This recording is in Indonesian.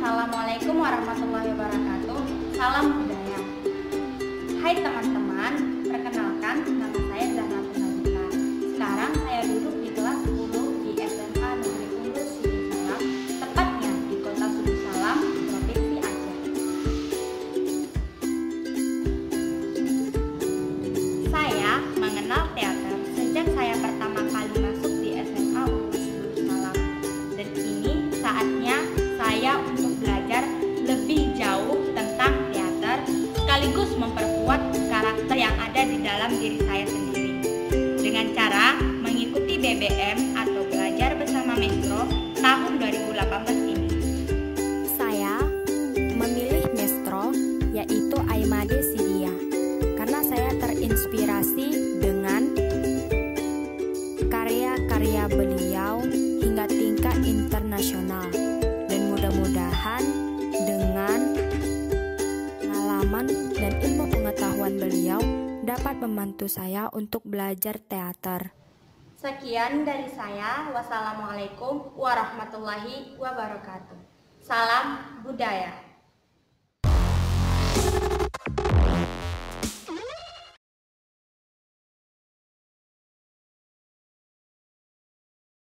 Assalamualaikum warahmatullahi wabarakatuh. Salam budaya. Hai teman-teman, perkenalkan nama saya Zahra Tunalita. Sekarang saya duduk di kelas 10 di SMA Negeri Unggul Sidi Salam, tepatnya di Kota Sidi Salam, Provinsi Aceh. Saya mengenal teater sejak saya pertama kali masuk di SMA Unggul Sidi Salam, dan ini saatnya saya untuk belajar lebih jauh tentang teater sekaligus memperkuat karakter yang ada di dalam diri saya sendiri dengan cara mengikuti BBM atau Belajar Bersama Maestro tahun 2018 ini. Saya memilih maestro yaitu Aimade Sidia karena saya terinspirasi dengan karya-karya beliau hingga tingkat internasional. Mudah-mudahan dengan pengalaman dan ilmu pengetahuan beliau dapat membantu saya untuk belajar teater. Sekian dari saya. Wassalamualaikum warahmatullahi wabarakatuh. Salam budaya.